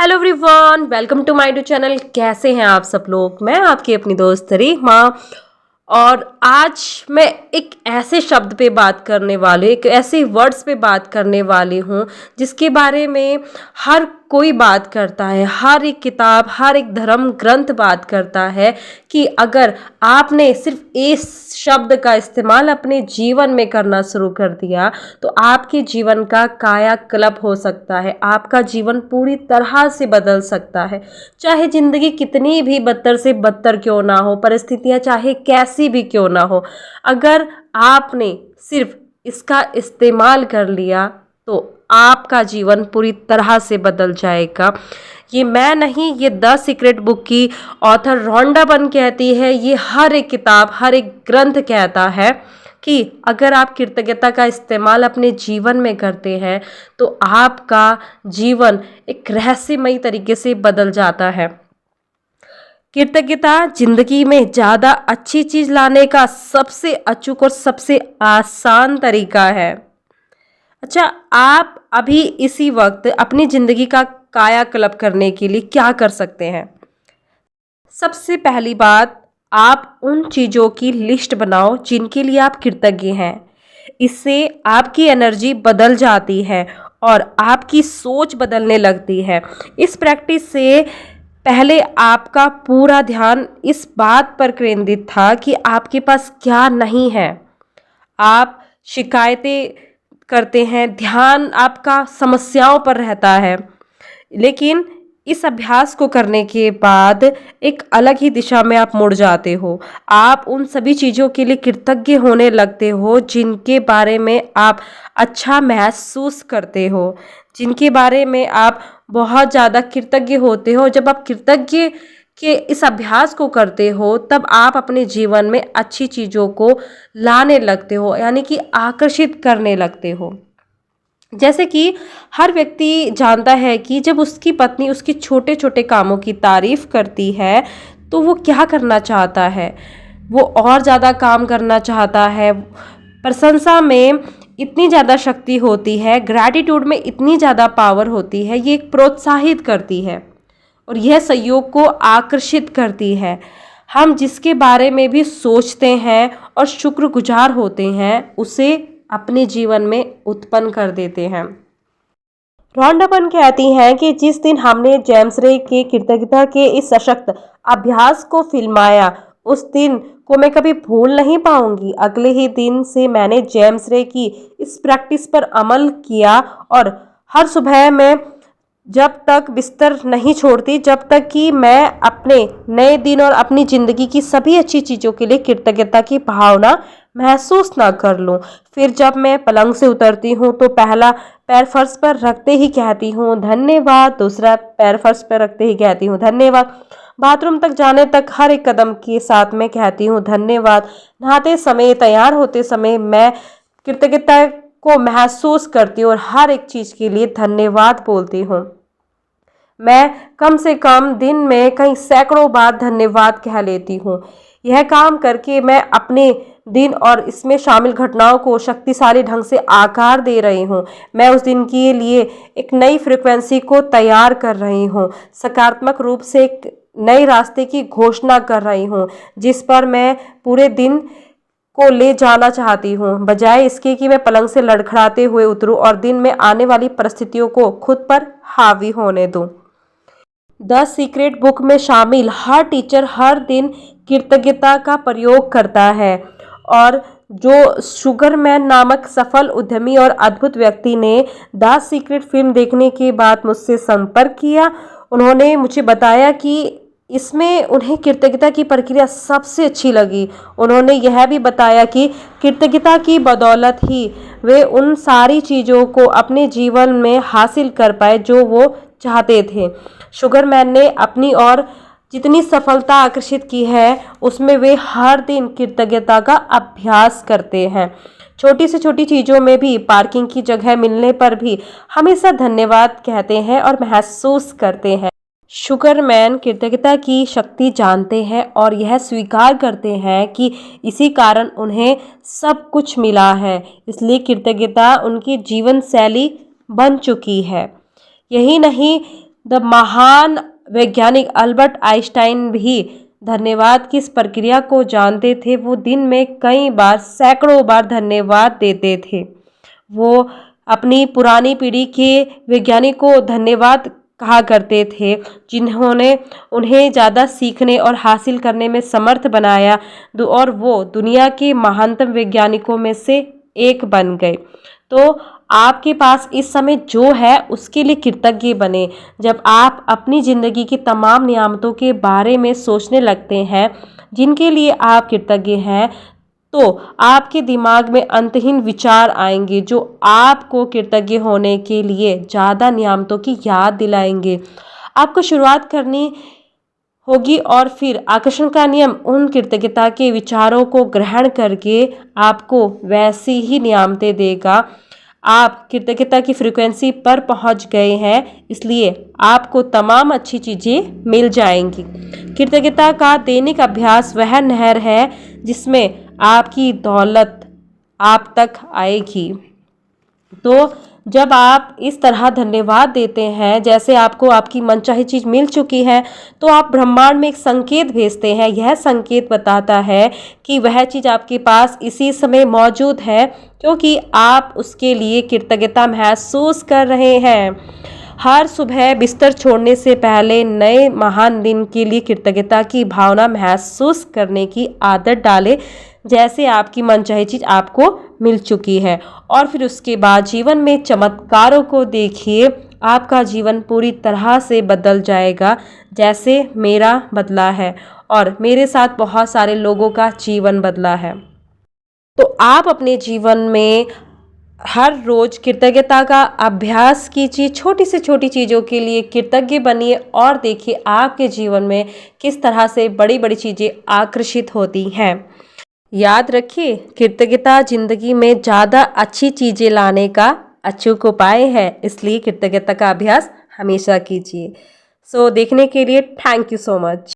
Hello everyone, welcome to my YouTube channel. कैसे हैं आप सब लोग? मैं आपकी अपनी दोस्त रीमा और आज मैं एक ऐसे शब्द पे बात करने वाली, एक ऐसे वर्ड्स पे बात करने वाली हूँ जिसके बारे में हर कोई बात करता है, हर एक किताब, हर एक धर्म ग्रंथ बात करता है कि अगर आपने सिर्फ इस शब्द का इस्तेमाल अपने जीवन में करना शुरू कर दिया तो आपके जीवन का कायाकल्प हो सकता है, आपका जीवन पूरी तरह से बदल सकता है। चाहे जिंदगी कितनी भी बदतर से बदतर क्यों ना हो, परिस्थितियां चाहे कैसी भी क्यों ना हो, अगर आपने सिर्फ इसका इस्तेमाल कर लिया तो आपका जीवन पूरी तरह से बदल जाएगा। ये मैं नहीं, ये द सीक्रेट बुक की ऑथर रॉन्डा बर्न कहती है, ये हर एक किताब, हर एक ग्रंथ कहता है कि अगर आप कृतज्ञता का इस्तेमाल अपने जीवन में करते हैं तो आपका जीवन एक रहस्यमयी तरीके से बदल जाता है। कृतज्ञता जिंदगी में ज़्यादा अच्छी चीज़ लाने का सबसे अचूक और सबसे आसान तरीका है। अच्छा, आप अभी इसी वक्त अपनी ज़िंदगी का कायाकल्प करने के लिए क्या कर सकते हैं? सबसे पहली बात, आप उन चीज़ों की लिस्ट बनाओ जिनके लिए आप कृतज्ञ हैं। इससे आपकी एनर्जी बदल जाती है और आपकी सोच बदलने लगती है। इस प्रैक्टिस से पहले आपका पूरा ध्यान इस बात पर केंद्रित था कि आपके पास क्या नहीं है। आप शिकायतें करते हैं, ध्यान आपका समस्याओं पर रहता है। लेकिन इस अभ्यास को करने के बाद एक अलग ही दिशा में आप मुड़ जाते हो। आप उन सभी चीज़ों के लिए कृतज्ञ होने लगते हो जिनके बारे में आप अच्छा महसूस करते हो, जिनके बारे में आप बहुत ज़्यादा कृतज्ञ होते हो। जब आप कृतज्ञ के इस अभ्यास को करते हो तब आप अपने जीवन में अच्छी चीज़ों को लाने लगते हो, यानी कि आकर्षित करने लगते हो। जैसे कि हर व्यक्ति जानता है कि जब उसकी पत्नी उसकी छोटे छोटे कामों की तारीफ करती है तो वो क्या करना चाहता है, वो और ज़्यादा काम करना चाहता है। प्रशंसा में इतनी ज़्यादा शक्ति होती है, ग्रैटिट्यूड में इतनी ज़्यादा पावर होती है, ये प्रोत्साहित करती है और यह सहयोग को आकर्षित करती है। हम जिसके बारे में भी सोचते हैं और शुक्रगुजार होते हैं उसे अपने जीवन में उत्पन्न कर देते हैं। रॉन्डा बर्न कहती हैं कि जिस दिन हमने जेम्स रे के कृतज्ञता के इस सशक्त अभ्यास को फिल्माया उस दिन को मैं कभी भूल नहीं पाऊंगी। अगले ही दिन से मैंने जेम्स रे की इस प्रैक्टिस पर अमल किया और हर सुबह मैं जब तक बिस्तर नहीं छोड़ती जब तक कि मैं अपने नए दिन और अपनी ज़िंदगी की सभी अच्छी चीज़ों के लिए कृतज्ञता की भावना महसूस ना कर लूं। फिर जब मैं पलंग से उतरती हूं तो पहला पैर फर्श पर रखते ही कहती हूं धन्यवाद, दूसरा पैर फर्श पर रखते ही कहती हूं धन्यवाद, बाथरूम तक जाने तक हर एक कदम के साथ में कहती हूँ धन्यवाद, नहाते समय, तैयार होते समय मैं कृतज्ञता को महसूस करती हूँ और हर एक चीज़ के लिए धन्यवाद बोलती हूँ। मैं कम से कम दिन में कई सैकड़ों बार धन्यवाद कह लेती हूँ। यह काम करके मैं अपने दिन और इसमें शामिल घटनाओं को शक्तिशाली ढंग से आकार दे रही हूँ। मैं उस दिन के लिए एक नई फ्रिक्वेंसी को तैयार कर रही हूँ, सकारात्मक रूप से एक नए रास्ते की घोषणा कर रही हूँ जिस पर मैं पूरे दिन को ले जाना चाहती हूँ, बजाय इसके कि मैं पलंग से लड़खड़ाते हुए उतरूँ और दिन में आने वाली परिस्थितियों को खुद पर हावी होने दूँ। द सीक्रेट बुक में शामिल हर टीचर हर दिन कृतज्ञता का प्रयोग करता है और जो शुगरमैन नामक सफल उद्यमी और अद्भुत व्यक्ति ने द सीक्रेट फिल्म देखने के बाद मुझसे संपर्क किया, उन्होंने मुझे बताया कि इसमें उन्हें कृतज्ञता की प्रक्रिया सबसे अच्छी लगी। उन्होंने यह भी बताया कि कृतज्ञता की बदौलत ही वे उन सारी चीज़ों को अपने जीवन में हासिल कर पाए जो वो चाहते थे। शुगरमैन ने अपनी और जितनी सफलता आकर्षित की है उसमें वे हर दिन कृतज्ञता का अभ्यास करते हैं। छोटी से छोटी चीज़ों में भी, पार्किंग की जगह मिलने पर भी हमेशा धन्यवाद कहते हैं और महसूस करते हैं। शुगरमैन कृतज्ञता की शक्ति जानते हैं और यह स्वीकार करते हैं कि इसी कारण उन्हें सब कुछ मिला है, इसलिए कृतज्ञता उनकी जीवन शैली बन चुकी है। यही नहीं, द महान वैज्ञानिक अल्बर्ट आइंस्टाइन भी धन्यवाद की इस प्रक्रिया को जानते थे। वो दिन में कई बार, सैकड़ों बार धन्यवाद देते थे। वो अपनी पुरानी पीढ़ी के वैज्ञानिकों को धन्यवाद कहा करते थे, जिन्होंने उन्हें ज़्यादा सीखने और हासिल करने में समर्थ बनाया, और वो दुनिया के महानतम वैज्ञानिकों में से एक बन गए। तो आपके पास इस समय जो है उसके लिए कृतज्ञ बने। जब आप अपनी ज़िंदगी की तमाम नियामतों के बारे में सोचने लगते हैं जिनके लिए आप कृतज्ञ हैं, तो आपके दिमाग में अंतहीन विचार आएंगे जो आपको कृतज्ञ होने के लिए ज़्यादा नियामतों की याद दिलाएंगे। आपको शुरुआत करनी होगी और फिर आकर्षण का नियम उन कृतज्ञता के विचारों को ग्रहण करके आपको वैसी ही नियामतें देगा। आप कृतज्ञता की फ्रीक्वेंसी पर पहुंच गए हैं, इसलिए आपको तमाम अच्छी चीज़ें मिल जाएंगी। कृतज्ञता का दैनिक अभ्यास वह नहर है जिसमें आपकी दौलत आप तक आएगी। तो जब आप इस तरह धन्यवाद देते हैं, जैसे आपको आपकी मनचाही चीज़ मिल चुकी है, तो आप ब्रह्मांड में एक संकेत भेजते हैं। यह संकेत बताता है कि वह चीज़ आपके पास इसी समय मौजूद है, क्योंकि आप उसके लिए कृतज्ञता महसूस कर रहे हैं। हर सुबह बिस्तर छोड़ने से पहले नए महान दिन के लिए कृतज्ञता की भावना महसूस करने की आदत डालें, जैसे आपकी मनचाही चीज़ आपको मिल चुकी है। और फिर उसके बाद जीवन में चमत्कारों को देखिए। आपका जीवन पूरी तरह से बदल जाएगा, जैसे मेरा बदला है और मेरे साथ बहुत सारे लोगों का जीवन बदला है। तो आप अपने जीवन में हर रोज़ कृतज्ञता का अभ्यास कीजिए। छोटी से छोटी चीज़ों के लिए कृतज्ञ बनिए और देखिए आपके जीवन में किस तरह से बड़ी बड़ी चीज़ें आकर्षित होती हैं। याद रखिए, कृतज्ञता जिंदगी में ज़्यादा अच्छी चीज़ें लाने का अचूक उपाय है, इसलिए कृतज्ञता का अभ्यास हमेशा कीजिए। देखने के लिए थैंक यू सो मच।